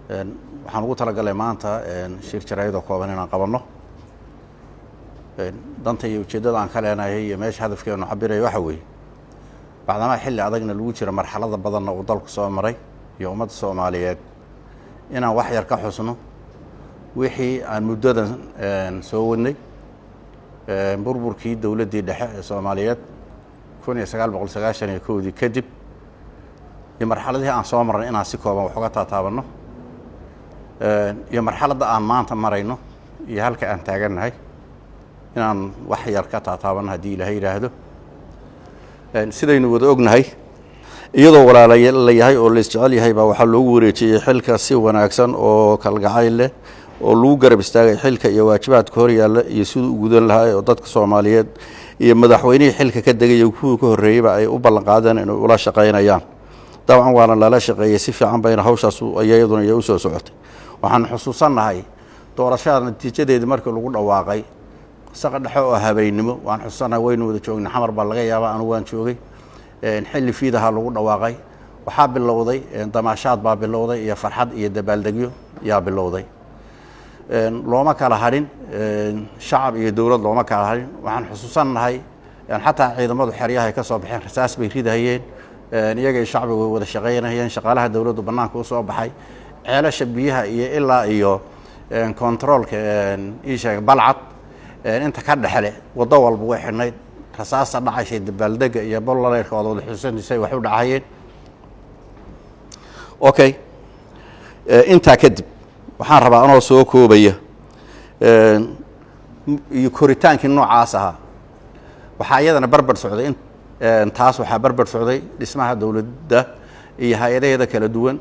waxaan ugu talagalay maanta shir jaraa'id oo kooban inaan qabanno danta iyo ujeedada aan ka leenahay iyo meesha hadafkeenu cabirayo waxa weeye bacdama xilli adagna lagu jiro marxalada badan oo dalku soo maray iyo ummadda Soomaaliyeed inaan wax yar ka xusno wixii aan muddadan soo wadnay burburkii dawladdii dhexe ee Soomaaliyeed 1991 kadib iyo marxaladii aan soo marnay inaan si kooban wax uga taataabano iyo marxaladda aan maanta marayno iyo halka aan taaganahay inaan wax yar ka taataabano haddii Ilaahay yiraahdo sidaynu wada ognahay iyadoo walaalayaal yahay oo la isjecel yahay baa waxa loogu wareejiyay xilka si wanaagsan oo kalgacayl leh oo lagu garab istaagay xilka iyo waajibaadka hor yaalla iyo sidoo u gudan lahaa oo dadka Soomaaliyeed iyo madaxweynihii xilka ka degay kuwii ka horeeyay ay u ballan qaadeen inay ula shaqeynayaan dabcan waana la shaqeeyay si fiican bayna hawshaas ayaduna ay u soo socotay waxaan xusuusanahay doorashada natiijadeedii markii lagu dhawaaqay saqa dhexe oo habeenimo waan xusuusanahay waynu wada joognay xamar baa laga yaabaa anu waan joogay xilli fiidaha lagu dhawaaqay waxaa bilowday damaashaad baa bilowday iyo farxad iyo dabaaldegyo yaa bilowday looma kala harin shacab iyo dawlad looma kala harin waxaan xusuusanahay xataa ciidamadu xeryaha ay ka soo baxeen rasaas bay ridahayeen iyaga iyo shacbigu way wada shaqeynayeen shaqaalaha dawladdu banaanka u soo baxay ceelasha biyaha iyo ilaa iyo controlka isha balcad inta ka dhaxle wado walba way xirnayd rasaasta dhacaysay dabaaldega iyo bolleerkooda wada xusuusanayay wax u dhacayeen okay inta kadib waxaan rabaa anoo soo koobaya iyo koritaankii noocaas ah waxa iyadana barbar socday taas waxa barbar socday dhismaha dawladda iyo hay'adaha kala duwan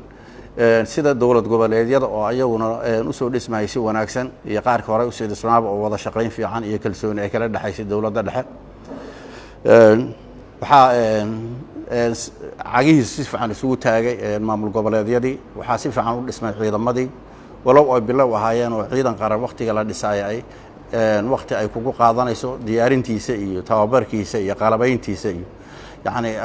sida dawlad goboleedyada oo ayaguna u soo dhismayay si wanaagsan iyo qaarka hore u soo dhismaaba oo wada shaqeyn fiican iyo kalsooni ay kala dhaxaysay dawladda dhexe waxa cagihiisa si fiican isugu taagay maamul goboleedyadii waxa si fiican u dhismay ciidamadii walow ay bilow ahaayeen oo ciidan qaran waqtiga la dhisayay waqti ay kugu qaadanayso diyaarintiisa iyo tababarkiisa iyo qalabayntiisa iyo يعني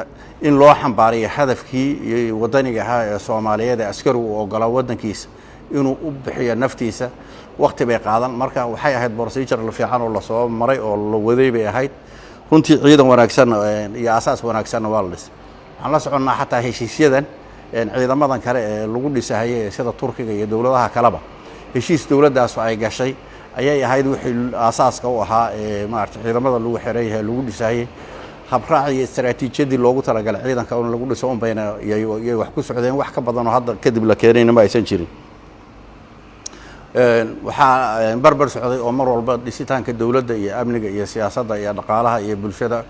إن لو حنباري هدف كي ودني جها الصومالية ده عسكر وقلا ودن كيس إنه أبحي نفتيسه وقت بيقعدن مركا وحيا هاد برسيجر اللي في حان الله صواب مري الله وذي بيهايد كنت عيدا وناكسن يا أساس وناكسن والله على سعنا حتى هالشيء ذا عيدا ما ذن كره لقول سهية سيد التركي دولتها كلبا هالشيء دولة ده سواء جشي أي هايد وحي أساس كوها ما أعرف عيدا ما ذن لو حريه لقول سهية habraaci istaraatiijiyadii loogu talagalay ciidanka oo lagu dhiso bayna iyo wax ku socdeen wax ka badan oo hadda kadib la keenayna ma aysan jirin waxa barbar socday oo mar walba dhisitaanka dawladda iyo amniga iyo siyaasadda iyo dhaqaalaha iyo bulshada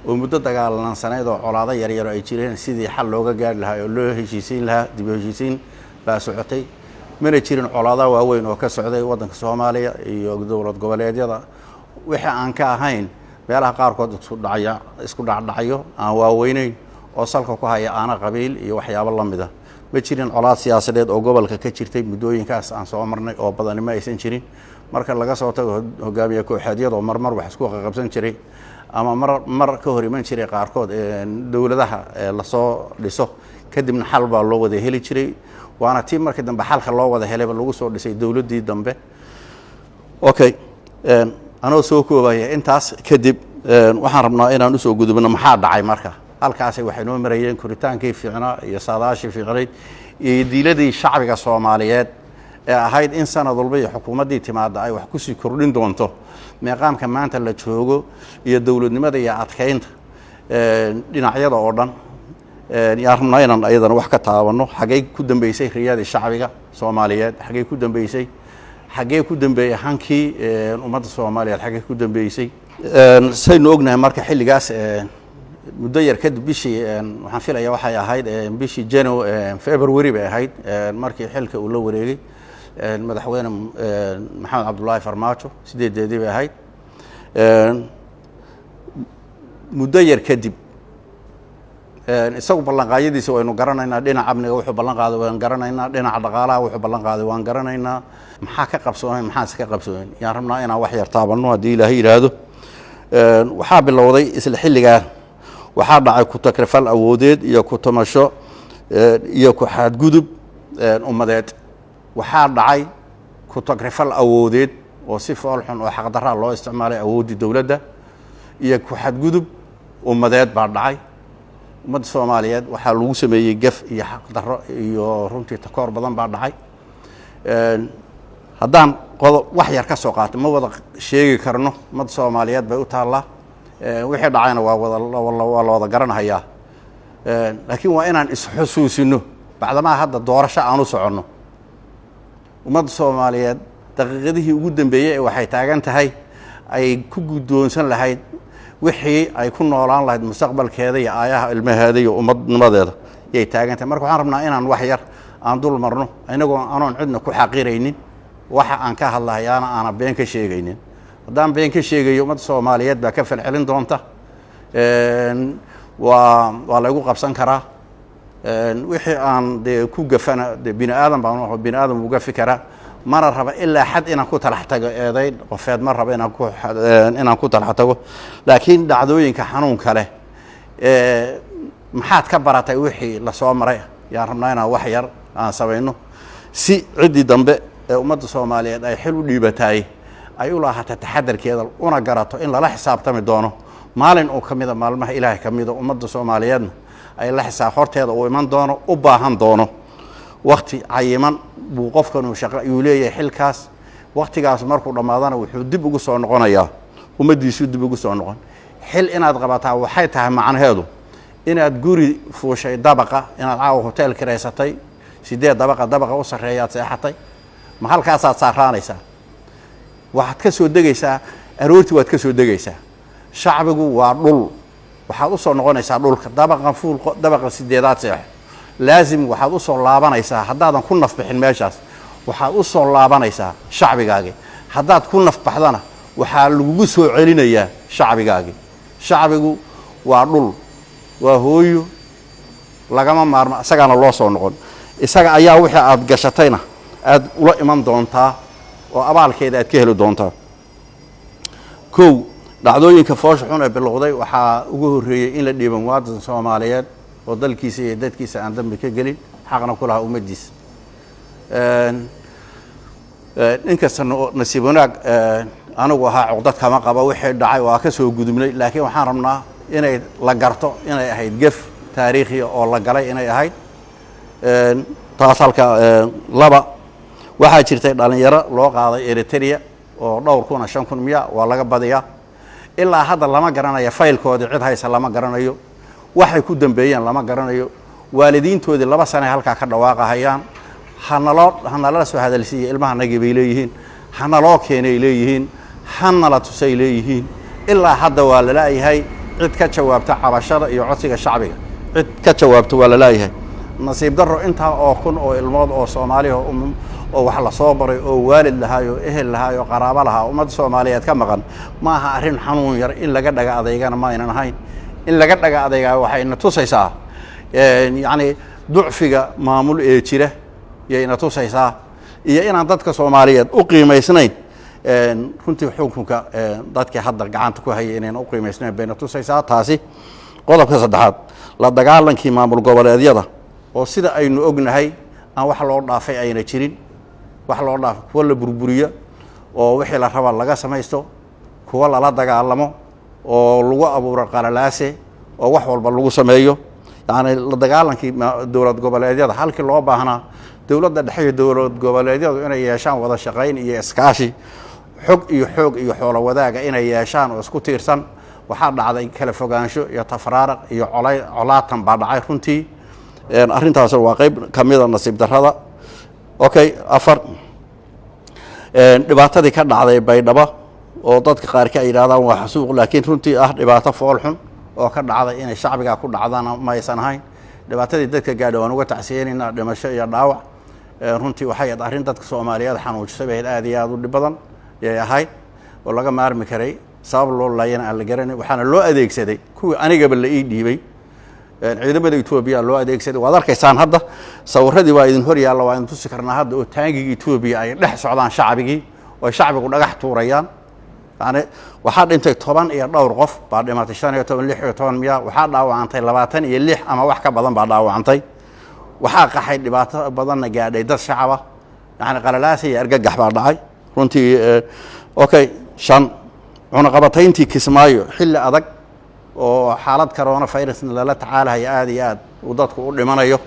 oo muddo dagaalansaneed oo colaado yar yar ay jireen sidii xal looga gaari lahaa oo loo heshiisiin lahaa dib u heshiisiin baa socotay mana jirin colaado waaweyn oo ka socday waddanka Soomaaliya iyo dawlad goboleedyada wixii aan ka ahayn meelaha qaarkood isku dhacdayo aan waaweynayn oo salka ku haya aana qabiil iyo waxyaabo la mid ah ma jirin colaad siyaasadeed oo gobolka ka jirtay muddooyinkaas aan soo marnay oo badan ma aysan jirin marka laga soo tago hogaamiye kooxeedyada oo marmar wax isku qabsan jiray ama mar ka hor iman jiray qaarkood dawladaha la soo dhiso kadibna xal baa loo wada heli jiray waana tii markii dambe xalka loo wada helay lagu soo dhisay dawladdii dambe okay anoo soo koobaya intaas kadib waxaan rabnaa inaan u soo gudubno maxaa dhacay marka halkaas waxay noo marayeen koritaankii fiicnaa iyo saadaashii fiicnayd iyo diiladii shacbiga Soomaaliyeed ee ahayd in sanad walba iyo xukuumaddii timaada ay wax ku sii kordhin doonto meeqaamka maanta la joogo iyo dawladnimada iyo adkeynta dhinacyada oo dhan yaa rabnaa inaan ayadana wax ka taabano xagee ku dambeysay riyadii shacbiga Soomaaliyeed xagee ku dambeysay xagee ku dambeeyay hankii ummadda Soomaaliyeed xagee ku dambeysay saynu ognahay marka xilligaas muddo yar kadib bishii waxaan filayaa waxay ahayd bishii February bay ahayd markii xilka uu la wareegay madaxweyne Maxamed Cabdullaahi Farmaajo 8 bay ahayd muddo yar kadib isagu ballan qaadadiisa waynu garanaynaa dhinaca amniga wuxuu ballan qaaday waan garanaynaa dhinaca dhaqaalaha wuxuu ballan qaaday waan garanaynaa maxaa ka qabsoonay maxaa ka qabsoonay yaan rabnaa inaan wax yar taabano hadii Ilaahay yiraahdo waxaa bilowday isla xilliga waxaa dhacay ku takrifal awoodeed iyo ku tamasho iyo ku xadgudub ummadeed waxaa dhacay ku tagrifal awoodeed oo si foolxun oo xaqdarra loo isticmaalay awoodii dawladda iyo ku xadgudub ummadeed baa dhacay ummadda Soomaaliyeed waxaa lagu sameeyay gaf iyo xaqdarro iyo runtii takoor badan baa dhacay haddaan wax yar ka soo qaato ma wada sheegi karno ummadda Soomaaliyeed bay u taallaa wixii dhacayna waa la wada garanayaa laakiin waa inaan isxusuusino bacdama hadda doorasho aan u soconno ummadda Soomaaliyeed daqiiqadihii ugu dambeeyay waxay taagan tahay ay ku guddoonsan lahayd wixii ay ku noolaan lahayd mustaqbalkeeda iyo aayaha ilmaheeda iyo ummadnimadeeda yay taagan tahay marka waxaan rabnaa inaan wax yar aan dul marno inagoo aanoon cidna ku xaqiraynin waxa aan ka hadlahayaana aanan been ka sheegaynin haddaan been ka sheegayo ummadda Soomaaliyeed baa ka falcelin doonta waa lagu qabsan karaa wixii aan de ku gafana de bini aadan baan bini aadan uga fikira mana raba ilaa xad inaan ku talax tago eeday qofeed ma raba inaan ku talax tago laakiin dhacdooyinka xanuunka leh maxaad ka baratay wixii la soo maray yaan rabnaa inaan wax yar aan samayno si cidii dambe ee ummadda Soomaaliyeed ay xil u dhiibatay ay u lahaata taxadarkeeda una garato in la xisaabtami doono maalin oo kamida maalmaha Ilaahay kamida ummadda Soomaaliyeed ay la xisaab horteeda u iman doono u baahan doono waqti cayiman buu qofkan uu shaqo uu leeyahay xilkaas waqtigaas markuu dhamaadana wuxuu dib ugu soo noqonayaa ummadiisu dib ugu soo noqon xil inaad qabataa waxay tahay macnaheedu inaad guri fuushay dabaqa inaad caaw hotel kireysatay 8 dabaqa u sareeyaad seexatay ma halkaasaad saaraanaysaa waxaad ka soo degaysaa aroortii waad ka soo degaysaa shacbigu waa dhul waxaad u soo noqonaysaa dhulka dabaqa 8aad seex laazim waxaad u soo laabanaysaa haddaadan ku nafbixin meeshaas waxaad u soo laabanaysaa shacbigaagi haddaad ku nafbaxdana waxaa lagu soo celinayaa shacbigaagi shacbigu waa dhul waa hooyo lagama maarmo isagana loo soo noqon isaga ayaa wixii aad gashatayna aad ula iman doontaa oo abaalkeeda aad ka heli doontaa kow dhacdooyinka foosh xun ee bilowday waxaa ugu horeeyay in la dhiiban muwaadin Soomaaliyeed oo dalkiisa iyo dadkiisa aan dambi ka gelin xaqna ku lahaa ummadiisa inkasta nasiib wanaag anigu ahaa codad kama qaba wixii dhacay waa ka soo gudubnay laakiin waxaan rabnaa inay la garto inay ahayd gaf taariikhi oo la galay inay ahayd taas halka laba waxaa jirtay dhalinyaro loo qaaday Eritrea oo dhowr kuna 5,000 miya waa laga badiyaa ilaa hadda lama garanayo faylkoodii cid haysa lama garanayo waxay ku dambeeyeen lama garanayo waalidiintoodii 2 sano halka ka dhawaaqayaan hanala soo hadalsiiyay ilmaha nagibay leeyihiin hanaloo keenay leeyihiin hanala tusay leeyihiin ilaa hadda waa la leeyahay cid ka jawaabta cabashada iyo codsiga shacbiga cid ka jawaabta waa la leeyahay nasiib darro inta oo kun oo ilmood oo Soomaali oo wax la soo baray oo waalid lahaayo ehel lahaayo qaraabo lahaa ummadda Soomaaliyeed ka maqan ma aha arrin xanuun yar in laga dhaga adeegana ma aynan ahayn in laga dhaga adeega waxayna tusaysaa yani ducfiga maamul ee jira yayna tusaysaa iyo inaan dadka Soomaaliyeed u qiimeysnayn runtii xukunka dadka hadda gacanta ku hayay inaan u qiimeysnayn bayna tusaysaa taasi qodobka saddexaad la dagaalankii maamul goboleedyada oo sida aynu ognahay aan wax loo dhaafay ayna jirin wax loo dhaaf kuwa la burburiyo oo wixii la raba laga samaysto kuwa la dagaalamo oo lagu abuuro qalalaase oo wax walba lagu sameeyo yani la dagaalankii dawlad goboleedyada halkii loo baahnaa dawladda dhexe iyo dawlad goboleedyadu inay yeeshaan wada shaqayn iyo iskaashi xog iyo xoolo wadaaga inay yeeshaan oo isku tiirsan waxaa dhacday kala fogaansho iyo tafraaraq iyo colaatan baa dhacay runtii arrintaas waa qayb kamida nasiib darrada okay afar dhibaatadii ka dhacday Baydhabo oo dadka qaar ka yiraahdaan waa xasuuq laakiin runtii dhibaato fool xun oo ka dhacday inay shacbiga ku dhacdaan ma aysan ahayn dhibaatadii dadka gaadhay waan uga tacsiyeynaa dhimasho iyo dhaawac runtii waxay arrin dadka Soomaaliyeed xanuujisay aad iyo aad u dhib badan ay ahayd oo laga maarmi karay sabab loo laayana aan la garanay waxaana loo adeegsaday kuwa anigaba la ii dhiibay ciidamada Itoobiya loo adeegsaday waad arkaysaan hadda sawirradii waa idin hor yaalla waa in tusi karnaa hadda oo taangiga Itoobiya ay dhex socdaan shacbigii oo shacbigu dhagax tuurayaan yani waxaa dhintay 10 iyo dhowr qof baa dhimatay 15 16 miya waxaa dhaawacantay 26 ama wax ka badan baa dhaawacantay waxaa qaxay dhibaato badan gaadhay dad shacab ah يعني qalalaas iyo argagax baa dhacay runtii okay shan cunaqabatayntii Kismaayo xilli adag oo xaalad corona virus la tacaalahay aad iyo aad uu dadku u dhimanayo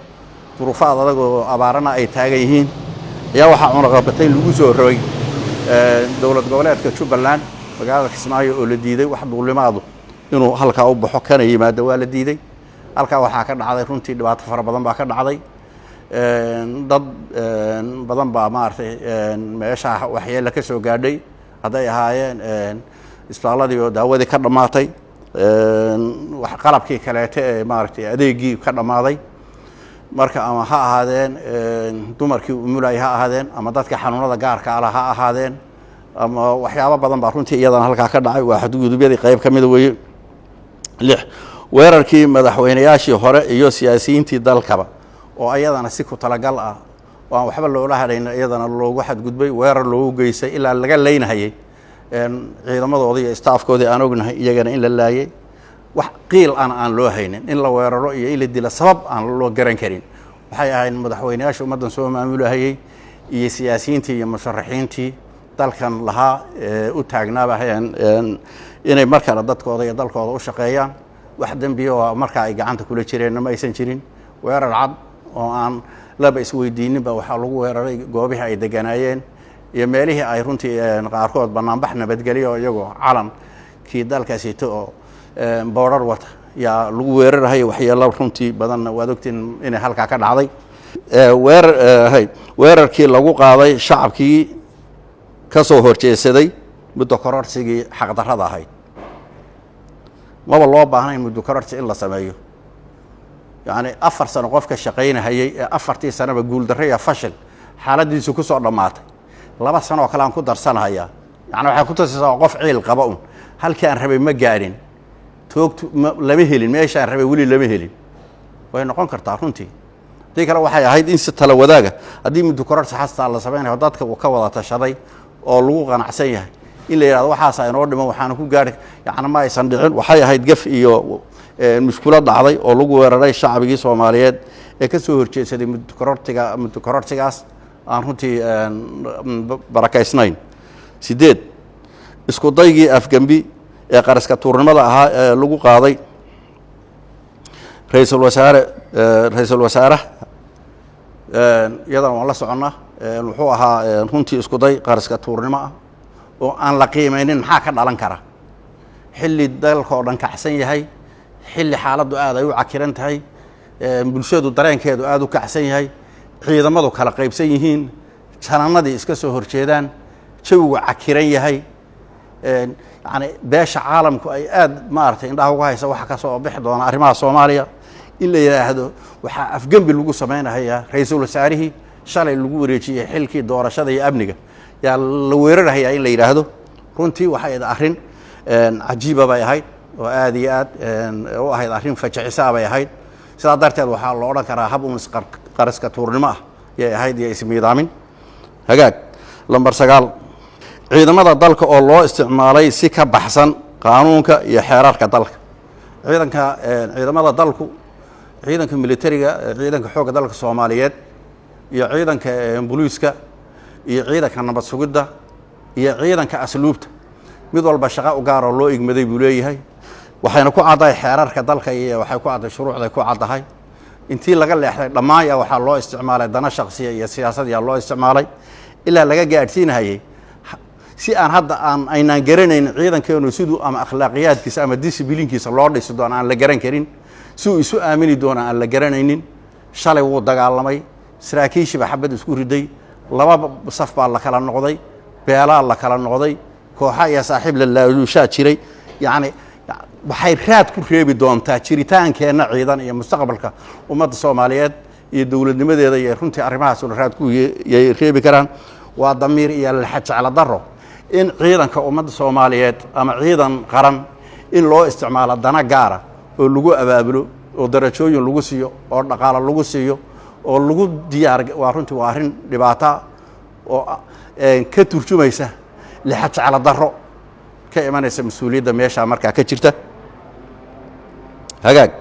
duruufaad adag oo abaarana ay taagan yihiin ayaa waxa cunaqabatayn lagu soo rogay dawlad goboleedka Jubbaland magaalada Kismaayo oo la diiday wax duulimaadu inuu halka u baxo kana yimaado waa la diiday halka waxa ka dhacday runtii dhibaato fara badan baa ka dhacday dad badan baa maartay meesha waxyeello ka soo gaadhay haday ahaayeen isbitaaladii oo daawadii ka dhamaatay wax qalabkii kaleete ee maartay adeegii ka dhamaaday marka ama ha ahaadeen dumarkii umulay ha ahaadeen ama dadka xanuunada gaarka ah ha ahaadeen ama waxyaabo badan baa runtii iyadana halka ka dhacay waa xadgudubyadii qayb kamid weeye lix weerarkii madaxweynayaashii hore iyo siyaasiyiintii dalkaba oo ayadana si ku talagal ah oo waxba loola hadhayn iyadana loogu xadgudbay weerar loogu geysay ilaa laga leynahayay ciidamadooda iyo staafkoodii aan ognahay iyagana in la laayay wax qiil aan loo haynin in la weeraro iyo in la dilo sabab aan loo garan karin waxay ahayn madaxweynayaasha ummadan soo maamulahayay iyo siyaasiyiintii iyo musharaxiintii dalkan lahaa u taagnaaba hayaan inay markale dadkooda iyo dalkooda u shaqeeyaan wax dambiyo marka ay gacanta kula jireen ma aysan jirin weerar cad oo aan laba isweydiininba waxa lagu weeraray goobihii ay deganaayeen iyo meelihii ay runtii qaarkood banaanbax nabadgelyo iyagoo calan kii dalkaasi oo border wata yaa lagu weerarahay waxyeello runtii badan waad ogtiin in halka ka dhacday weerarkii lagu qaaday shacabkii ka soo horjeesaday muddo kororsigii xaq darrada ahayd maba loo baahnay muddo kororsi in la sameeyo يعني أفر سنة قفك شقينا هي أفرتي سنة بقول درية فشل حالة دي سكوسو دمات لما سنة وكلام كدر سنة هي يعني waxay ku tasaysaa qof ciil qaba halkaan rabay ma gaarin toogto lama helin meeshaan rabay wali lama helin way noqon kartaa runtii tii kale waxay ahayd in si tala wadaaga hadii muddo korar saxasta la sameeyo dadka uu ka wada tashaday oo lagu qanacsan yahay in la yiraahdo waxaas ay noo dhiman waxaan ku gaari yaana ma aysan dhicin waxay ahayd gaf iyo mushkilad dhacday oo lagu weeraray shacabigii Soomaaliyeed ee ka soo horjeesaday muddo korortigaas aan runtii barakaysnayn sideed isku daygii afgambi ee qaraska tuurnimada ahaa ee lagu qaaday ra'iisul wasaare iyadana waan la soconnaa wuxuu ahaa runtii isku day qaraska tuurnimo ah oo aan la qiimeynin maxaa ka dhalan kara xilli dalka oo dhan kacsan yahay xilli xaaladdu aad ay u cakiran tahay bulshadu dareenkeedu aad u kacsan yahay ciidamadu kala qaybsan yihiin jananadii iska soo horjeedaan jawigu cakiran yahay yani beesha caalamku ay aad maartay indhaha uga haysa waxa ka soo bixi doona arrimaha Soomaaliya in la yiraahdo waxa afgambi lagu sameeynayaa ra'iisul wasaarihii shalay lagu wareejiyay xilkii doorashada iyo amniga yaa la weerarayaa in la yiraahdo runtii waxay arrin cajiiba bay ahayd oo aad iyo aad u ahayd arrin fajicisa bay ahayd sidaa darteed waxa loo oran karaa hab qaraska tuurnimo ah yay ahayd iyo ismiidaamin hagaag lambar 9 ciidamada dalka oo loo isticmaalay si ka baxsan qaanuunka iyo xeerarka dalka ciidamada dalku ciidanka militariga ciidanka xoogga dalka Soomaaliyeed iyo ciidanka booliiska iyo ciidanka nabad sugidda iyo ciidanka asluubta mid walba shaqo u gaar oo loo igmaday buu leeyahay waxayna ku caday xeerarka dalka iyo waxay ku caday shuruucda ku cadahay intii laga leexday dhamaan ya waxa loo isticmaalay dana shakhsiya iyo siyaasad ya loo isticmaalay ilaa laga gaarsiinayay si aan hadda aynaan garanayn ciidankeenu sidoo ama akhlaaqiyadkiisa ama disciplinkiisa loo dhiso doona aan la garan karin si uu isu aamini doona aan la garanaynin shalay wuu dagaalamay saraakiishiba xabad isku riday laba saf baa la kala noqday beelaa la kala noqday kooxa iyo saaxiib la laashaa jiray yani waxay raad ku reebi doontaa jiritaankeena ciidan iyo mustaqbalka ummadda Soomaaliyeed iyo dawladnimadeeda iyo runtii arrimahaas oo raad ku reebi karaan waa damiir iyo la xajacla daro in ciidanka ummadda Soomaaliyeed ama ciidan qaran in loo isticmaalo dana gaara oo lagu abaabulo oo darajooyin lagu siiyo oo dhaqaale lagu siiyo oo lagu diyaar waa runtii waa arrin dhibaato oo ka turjumaysa la xajacla daro ka imanaysa mas'uuliyadda meesha markaa ka jirta hagaag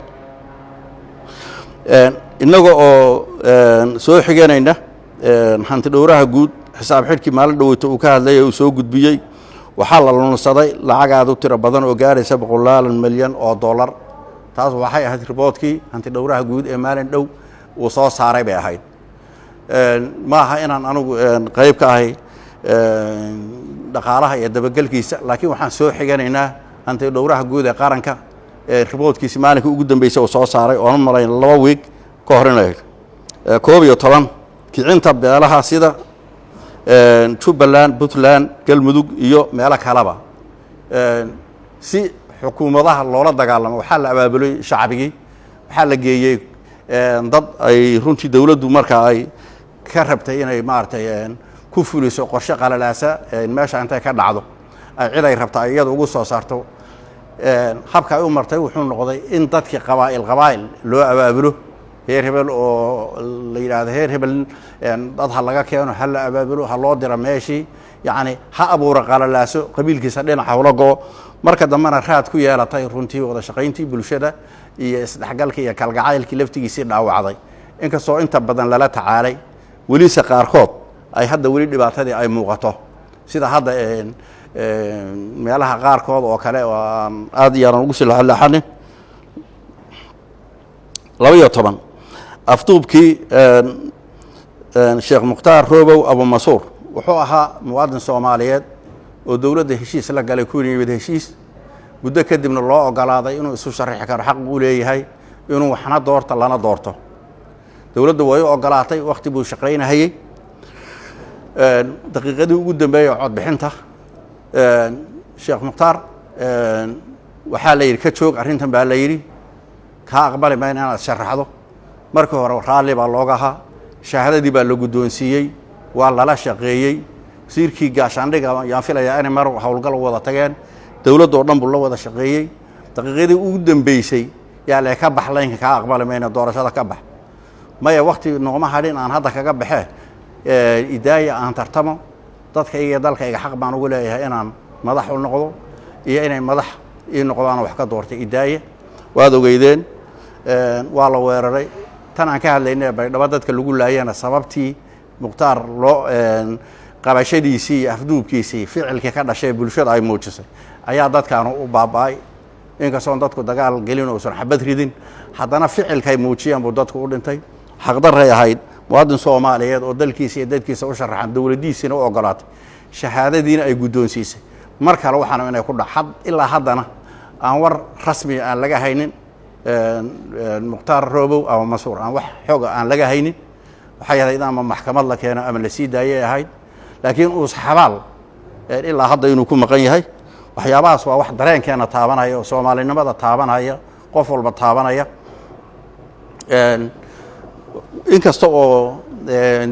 inaga oo soo xigeynayna hanti dhowraha guud xisaab xidhkii maalin dhoweyta uu ka hadlayay uu soo gudbiyey waxaa la lunsaday lacag aad u tiro badan oo gaaraysa $100 milyan oo dollar taas waxay ahayd riboodkii hanti dhowraha guud ee maalin dhow uu soo saaray bay ahayd ma aha inaan anigu qayb ka ahay dhaqaalaha iyo dabagalkiisa laakiin waxaan soo xiganaynaa hanti dhowraha guud ee qaranka riboodkiisa maalinka ugu dambeysay oo soo saaray oo malayn 2 week ka hor inay 11 kicinta beelaha sida Jubbaland, Puntland, Galmudug iyo meelo kaleba si xukuumadaha loola dagaalamo waxaa la abaabulay shacbigii waxaa la geeyay dad ay runtii dawladdu marka ay ka rabtay inay maartay ku fuliso qorshe qalalaasa meesha intay ka dhacdo ay cid ay rabtaa iyada ugu soo saarto habka ay u martay wuxuu noqday in dadkii qabaa'il loo abaabulo heer hebel oo la yiraahdo heer hebel dad ha laga keeno hal abaabulo ha loo diro meeshii yani ha abuura qalalaaso qabiilkiisa dhinaca hawla go marka dambana raad ku yeelatay runtii wada shaqayntii bulshada iyo isdhexgalka iyo kalgacaylkii laftigiisii dhaawacday inkastoo inta badan lala tacaalay weliisa qaarkood ay hadda weli dhibaatadii ay muuqato sida hadda meelaha qaarkood oo kale oo aad yaaran ugu silaxanin 12 afduubkii Sheekh Mukhtaar Roobow Abu Masuur wuxuu ahaa muwaadin Soomaaliyeed oo dawladda heshiis la galay ku yimid heshiis muddo kadibna loo ogolaaday inuu isu sharaxi karo xaq uu leeyahay inuu waxna doorto lana doorto dawladdu way ogolaatay waqti buu shaqeynayay daqiiqadii ugu dambeeyay cod bixinta Sheekh Mukhtaar waxaa la yiri ka joog arintan baa la yiri ka aqbali ma inaad sharaxdo markii hore raali baa looga ahaa shahaadadii baa la guddoonsiiyey waa lala shaqeeyey wasiirkii gaashaandhiga yaan filayaa inay mar hawlgal wada tageen dawladda oo dhan buu la wada shaqeeyey daqiiqadii ugu dambeysay yaa la ka baxlayn ka aqbali ma inaad doorashada ka bax maya waqti noqma hadin aan hadda kaga baxee idaaya aan tartamo dadka iyo dalkayga xaq baan ugu leeyahay inaan madax u noqdo iyo inay madax ii noqdaan wax ka doortay idaaya waad ogeydeen waa la weeraray tan aan ka hadlaynay baydhabo dadka lagu laayana sababtii Mukhtaar loo qabashadiisii afduubkiisii ficilka ka dhashay bulshada ay muujisay ayaa dadkan u baabay inkastoo dadku dagaal gelin oo san xabad ridin haddana ficilkay muujiyaan buu dadku u dhintay xaqdaray ahayd muwaadin Soomaaliyeed oo dalkiisa iyo dadkiisa u sharaxan dawladdiisina u ogolaatay shahaadadiina ay guddoonsiisay mar kale waxaana inay ku dhaxad ilaa haddana aan war rasmi aan laga haynin Mukhtaar Roobow Abu Masuur aan wax xoog aan laga haynin waxay ahayd ama maxkamad la keeno ama la sii daayay ahayd laakiin uu saxabaal ilaa hadda inuu ku maqan yahay waxyaabahaas waa wax dareenkeena taabanaya oo Soomaalinimada taabanaya qof walba taabanaya inkasta oo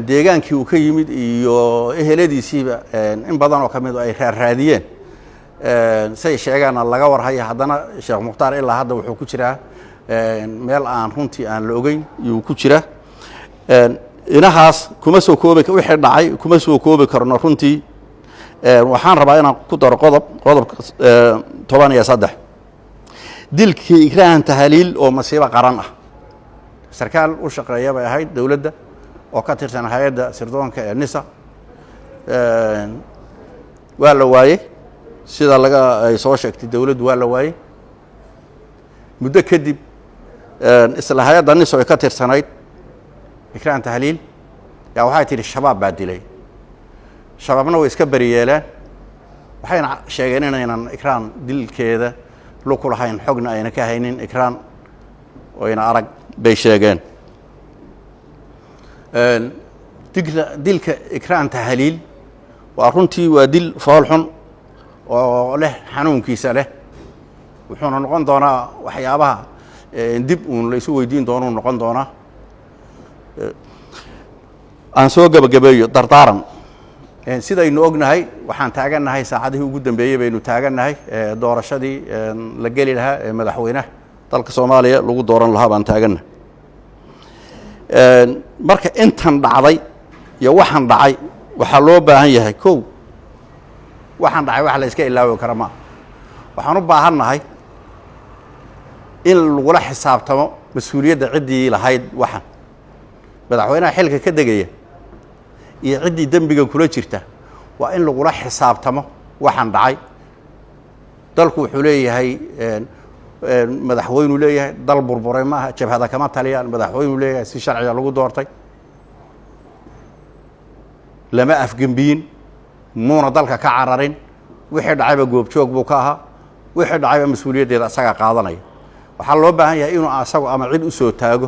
deegaankii uu ka yimid iyo eheladiisiiba in badan oo kamid ay raadiyeen say sheegaana laga warhayo haddana Sheekh Mukhtaar ilaa hadda wuxuu ku jiraa meel aan runtii aan la ogeyn iyuu ku jiraa inahaas kuma soo koobi wixii dhacay kuma soo koobi karno runtii waxaan rabaa inaan ku daro qodob 13 dilkii Ikraan Tahliil oo masiibo qaran ah sarkaal u shaqeeya bay ahayd dawladda oo ka tirsan hay'adda sirdoonka ee NISA waa la waayay sida laga ay soo sheegtay dawladdu waa la waayay muddo kadib isla hay'adda NISA oo ka tirsanayd Ikraan Tahliil yaa waxay tiri shabaab baa dilay shabaabna way iska bariyeelaan waxayna sheegeen inaynan Ikraan dilkeeda loo kulahayn xogna ayna ka haynin Ikraan oo ina arag bay sheegeen dilka Ikraan Tahliil waa runtii waa dil fool xun oo leh xanuunkiisa leh wuxuuna noqon doonaa waxyaabaha dib uun la isu weydiin doono noqon doonaa aan soo gabagabeeyo dardaaran sidaynu ognahay waxaan taaganahay saacadihii ugu dambeeyay baynu taaganahay doorashadii la geli lahaa ee madaxweynaha dalka Soomaaliya lagu dooran lahaa baan taaganahay marka intan dhacday iyo waxaan dhacay waxa loo baahan yahay kow waxaan dhacay wax la iska ilaawi karo ma waxaan u baahannahay in lagu la xisaabtamo mas'uuliyadda cidii lahayd waxan madaxweynaha xilka ka degaya iyo ciddii dembigan kula jirta waa in lagula xisaabtamo waxaan dhacay dalku wuxuu leeyahay madaxweynu leeyahay dal burburay maaha jabhada kama taliyaan madaxweynu leeyahay si sharciga lagu doortay lama afgembiyin muuna dalka ka cararin wixii dhacayba goobjoog buu ka ahaa wixii dhacayba mas-uuliyaddeeda asaga qaadanaya waxaa loo baahan yahay inuu asagu ama cid u soo taago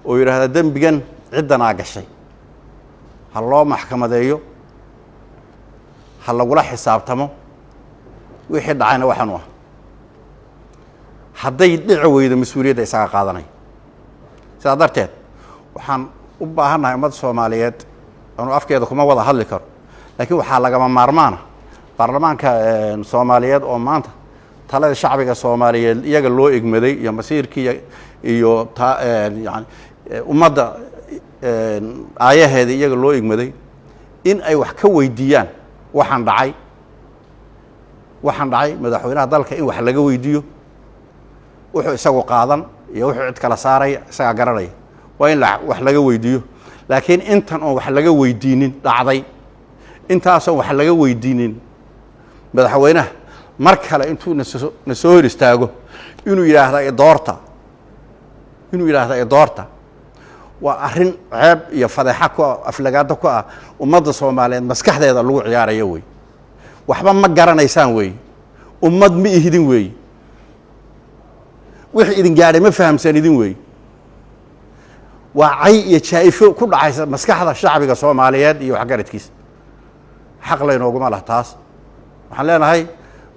oo yidhaahda dembigan ciddanaa gashay ha loo maxkamadeeyo ha lagula xisaabtamo wixii dhacayna waxaanu ah hadday dhici weydo mas-uuliyadda isaga qaadanaya sidaa darteed waxaan u baahannahay ummadda soomaaliyeed anu afkeeda kuma wada hadli karo laakiin waxaa lagama maarmaana baarlamaanka soomaaliyeed oo maanta talada shacbiga soomaaliyeed iyaga loo egmaday iyo masiirkii iyo yani ummadda aayaheeda iyaga loo egmaday in ay wax ka weydiiyaan waxaan dhacay madaxweynaha dalka in wax laga weydiiyo wuxuu isagu qaadan iyo wuxuu cid kala saaraya isagaa garanaya waa in wax laga weydiiyo laakiin intan oon wax laga weydiinin dhacday intaasoon wax laga weydiinin madaxweynaha mar kale intuu na soo hor istaago inuu yidhaahda doorta waa arrin ceeb iyo fadeexa ku ah aflagaado ku ah ummadda soomaaliyeed maskaxdeeda lagu ciyaarayo wey waxba ma garanaysaan wey ummad ma ihidin wey wixii idin gaadhay ma fahamsan idin wey waa cay iyo jaa'ifo ku dhacaysa maskaxda shacbiga soomaaliyeed iyo waxgaradkiisa xaq laynooguma lah taas waxaan leenahay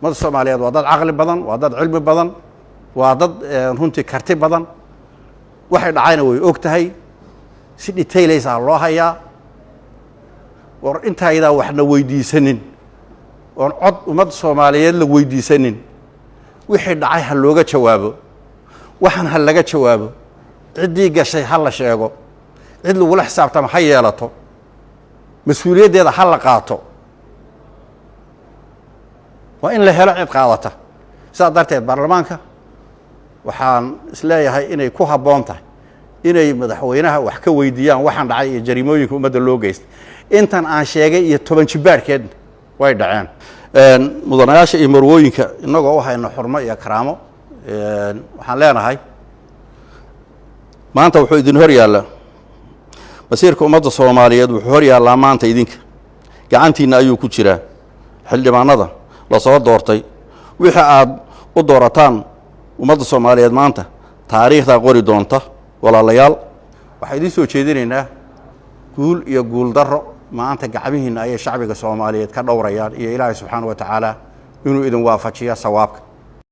ummadda soomaaliyeed waa dad caqli badan waa dad cilmi badan waa dad runtii karti badan waxay dhacayna way og tahay si detaileysaa loo hayaa war intaydaa waxna weydiisanin oon cod ummadda soomaaliyeed la weydiisanin wixii dhacay ha looga jawaabo waxaan ha laga jawaabo ciddii gashay ha la sheego cid lagula xisaabtamo ha yeelato mas-uuliyaddeeda ha la qaato waa in la helo cid qaadata sidaa darteed baarlamaanka waxaan isleeyahay inay ku habboon tahay inay madaxweynaha wax ka weydiiyaan waxaan dhacay iyo jariimooyinka ummadda loo geystay intan aan sheegay iyo 10 jibaarkeedna way dhaceen mudanayaasha iyo marwooyinka inagoo u hayno xurmo iyo karaamo waxaan leenahay maanta wuxuu idin hor yaallaa masiirka ummadda soomaaliyeed wuxuu hor yaallaa maanta idinka gacantiinna ayuu ku jiraa xildhibaanada la soo doortay wixii aad u doorataan ummadda soomaaliyeed maanta taariikhdaa qori doonta walaalayaal waxaan idiin soo jeedinaynaa guul iyo guul darro maanta gacmihiinna ayay shacbiga soomaaliyeed ka dhowrayaan iyo ilaahay subxaana wa tacaala inuu idin waafajiya sawaabka